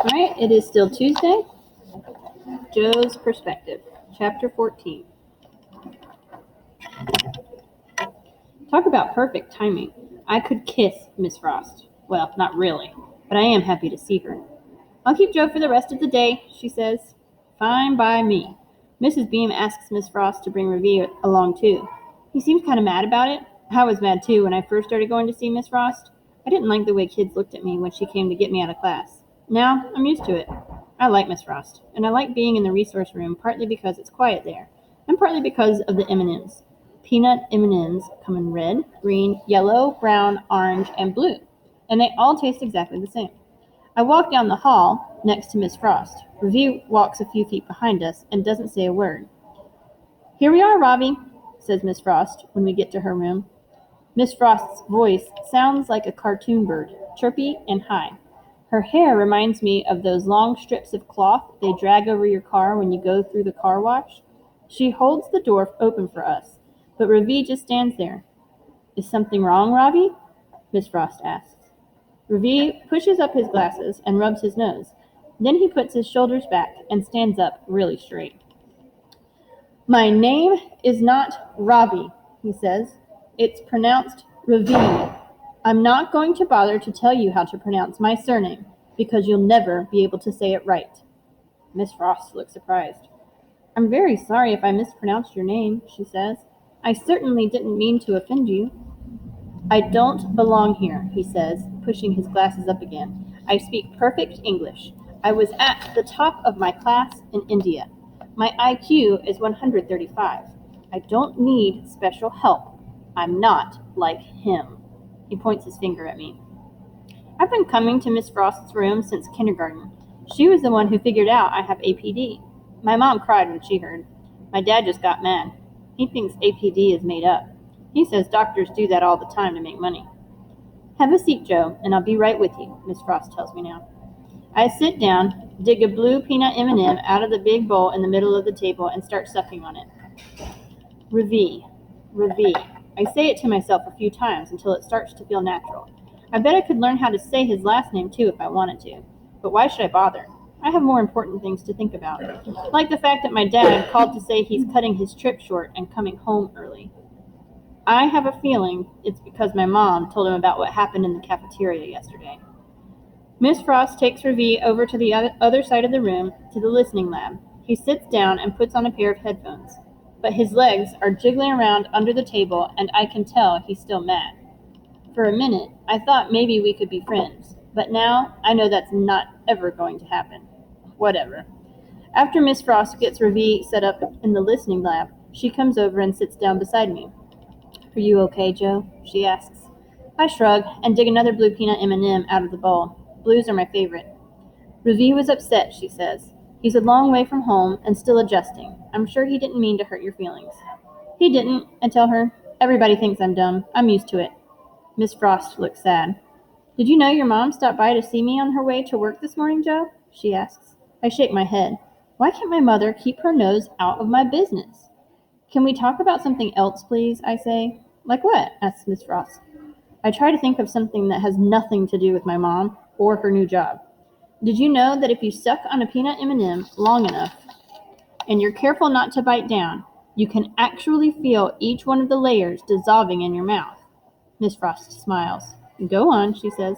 All right, it is still Tuesday. Joe's Perspective, Chapter 14. Talk about perfect timing. I could kiss Miss Frost. Well, not really, but I am happy to see her. I'll keep Joe for the rest of the day, she says. Fine by me. Mrs. Beam asks Miss Frost to bring Ravi along too. He seems kind of mad about it. I was mad too when I first started going to see Miss Frost. I didn't like the way kids looked at me when she came to get me out of class. Now, I'm used to it. I like Miss Frost, and I like being in the resource room partly because it's quiet there, and partly because of the M&Ms. Peanut M&Ms come in red, green, yellow, brown, orange, and blue, and they all taste exactly the same. I walk down the hall next to Miss Frost. Ravi walks a few feet behind us and doesn't say a word. Here we are, Ravi, says Miss Frost when we get to her room. Miss Frost's voice sounds like a cartoon bird, chirpy and high. Her hair reminds me of those long strips of cloth they drag over your car when you go through the car wash. She holds the door open for us, but Ravi just stands there. Is something wrong, Ravi? Miss Frost asks. Ravi pushes up his glasses and rubs his nose. Then he puts his shoulders back and stands up really straight. My name is not Ravi, he says. It's pronounced Ravi. I'm not going to bother to tell you how to pronounce my surname, because you'll never be able to say it right. Miss Frost looks surprised. I'm very sorry if I mispronounced your name, she says. I certainly didn't mean to offend you. I don't belong here, he says, pushing his glasses up again. I speak perfect English. I was at the top of my class in India. My IQ is 135. I don't need special help. I'm not like him. He points his finger at me. I've been coming to Miss Frost's room since kindergarten. She was the one who figured out I have APD. My mom cried when she heard. My dad just got mad. He thinks APD is made up. He says doctors do that all the time to make money. Have a seat, Joe, and I'll be right with you, Miss Frost tells me now. I sit down, dig a blue peanut M&M out of the big bowl in the middle of the table, and start sucking on it. Ravi. Ravi. I say it to myself a few times until it starts to feel natural. I bet I could learn how to say his last name too if I wanted to. But why should I bother? I have more important things to think about, like the fact that my dad called to say he's cutting his trip short and coming home early. I have a feeling it's because my mom told him about what happened in the cafeteria yesterday. Miss Frost takes Ravi over to the other side of the room, to the listening lab. He sits down and puts on a pair of headphones. But his legs are jiggling around under the table, and I can tell he's still mad. For a minute, I thought maybe we could be friends, but now I know that's not ever going to happen. Whatever. After Miss Frost gets Ravi set up in the listening lab, she comes over and sits down beside me. Are you okay, Joe? She asks. I shrug and dig another blue peanut M&M out of the bowl. Blues are my favorite. Ravi was upset, she says. He's a long way from home and still adjusting. I'm sure he didn't mean to hurt your feelings. He didn't, I tell her. Everybody thinks I'm dumb. I'm used to it. Miss Frost looks sad. Did you know your mom stopped by to see me on her way to work this morning, Joe? She asks. I shake my head. Why can't my mother keep her nose out of my business? Can we talk about something else, please? I say. Like what? Asks Miss Frost. I try to think of something that has nothing to do with my mom or her new job. Did you know that if you suck on a peanut M&M long enough and you're careful not to bite down, you can actually feel each one of the layers dissolving in your mouth? Miss Frost smiles. Go on, she says.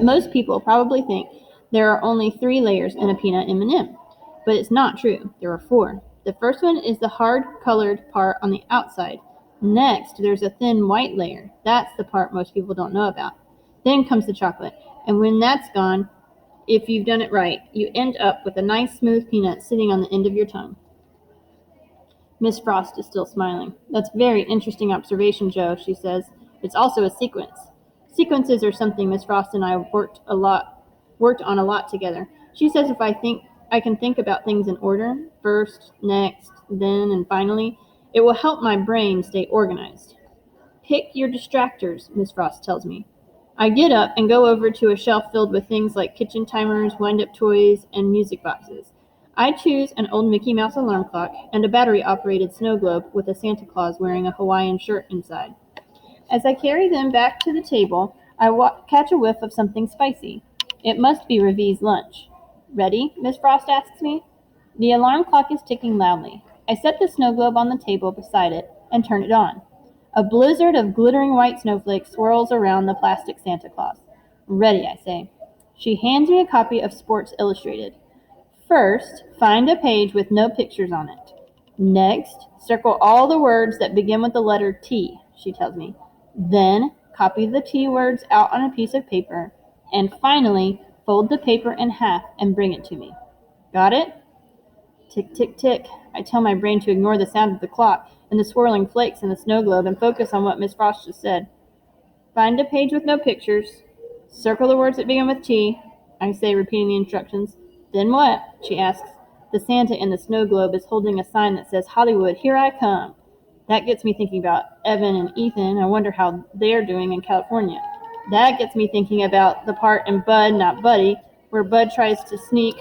Most people probably think there are only 3 layers in a peanut M&M, but it's not true. There are 4. The first one is the hard-colored part on the outside. Next, there's a thin white layer. That's the part most people don't know about. Then comes the chocolate, and when that's gone, if you've done it right, you end up with a nice smooth peanut sitting on the end of your tongue. Miss Frost is still smiling. That's a very interesting observation, Joe, she says. It's also a sequence. Sequences are something Miss Frost and I worked on a lot together. She says if I can think about things in order, first, next, then, and finally, it will help my brain stay organized. Pick your distractors, Miss Frost tells me. I get up and go over to a shelf filled with things like kitchen timers, wind-up toys, and music boxes. I choose an old Mickey Mouse alarm clock and a battery-operated snow globe with a Santa Claus wearing a Hawaiian shirt inside. As I carry them back to the table, I catch a whiff of something spicy. It must be Ravi's lunch. Ready? Miss Frost asks me. The alarm clock is ticking loudly. I set the snow globe on the table beside it and turn it on. A blizzard of glittering white snowflakes swirls around the plastic Santa Claus. Ready, I say. She hands me a copy of Sports Illustrated. First, find a page with no pictures on it. Next, circle all the words that begin with the letter T, she tells me. Then, copy the T words out on a piece of paper. And finally, fold the paper in half and bring it to me. Got it? Tick, tick, tick. I tell my brain to ignore the sound of the clock and the swirling flakes in the snow globe and focus on what Miss Frost just said. Find a page with no pictures. Circle the words that begin with T, I say, repeating the instructions. Then what? She asks. The Santa in the snow globe is holding a sign that says, Hollywood, here I come. That gets me thinking about Evan and Ethan. I wonder how they're doing in California. That gets me thinking about the part in Bud, Not Buddy, where Bud tries to sneak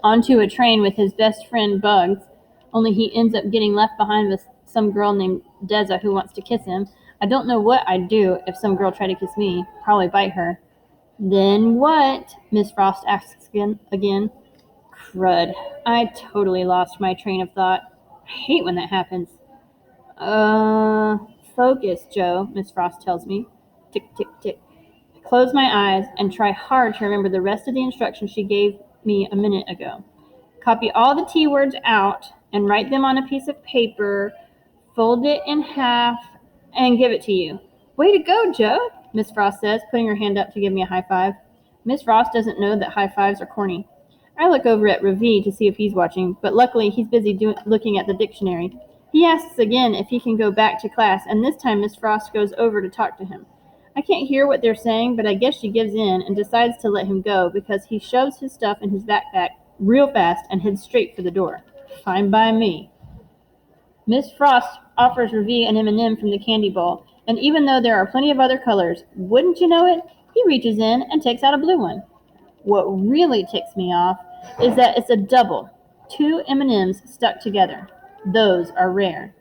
onto a train with his best friend Bugs, only he ends up getting left behind with some girl named Deza who wants to kiss him. I don't know what I'd do if some girl tried to kiss me. Probably bite her. Then what? Miss Frost asks again. Crud. I totally lost my train of thought. I hate when that happens. Focus, Joe, Miss Frost tells me. Tick, tick, tick. I close my eyes and try hard to remember the rest of the instructions she gave me a minute ago. Copy all the T words out and write them on a piece of paper, fold it in half, and give it to you. Way to go, Joe, Miss Frost says, putting her hand up to give me a high five. Miss Frost doesn't know that high fives are corny. I look over at Ravi to see if he's watching, but luckily he's busy looking at the dictionary. He asks again if he can go back to class, and this time Miss Frost goes over to talk to him. I can't hear what they're saying, but I guess she gives in and decides to let him go because he shoves his stuff in his backpack real fast and heads straight for the door. Fine by me. Miss Frost offers Ravi an M&M from the candy bowl, and even though there are plenty of other colors, wouldn't you know it, he reaches in and takes out a blue one. What really ticks me off is that it's a double, 2 M&Ms stuck together. Those are rare.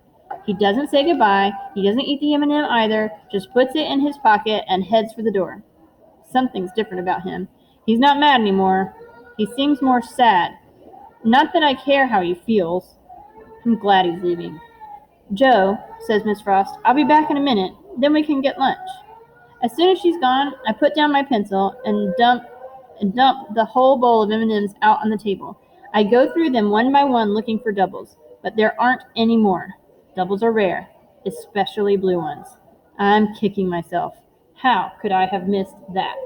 He doesn't say goodbye, he doesn't eat the M&M either, just puts it in his pocket and heads for the door. Something's different about him. He's not mad anymore. He seems more sad. Not that I care how he feels. I'm glad he's leaving. Joe, says Miss Frost, I'll be back in a minute, then we can get lunch. As soon as she's gone, I put down my pencil and dump the whole bowl of M&Ms out on the table. I go through them one by one looking for doubles, but there aren't any more. Doubles are rare, especially blue ones. I'm kicking myself. How could I have missed that?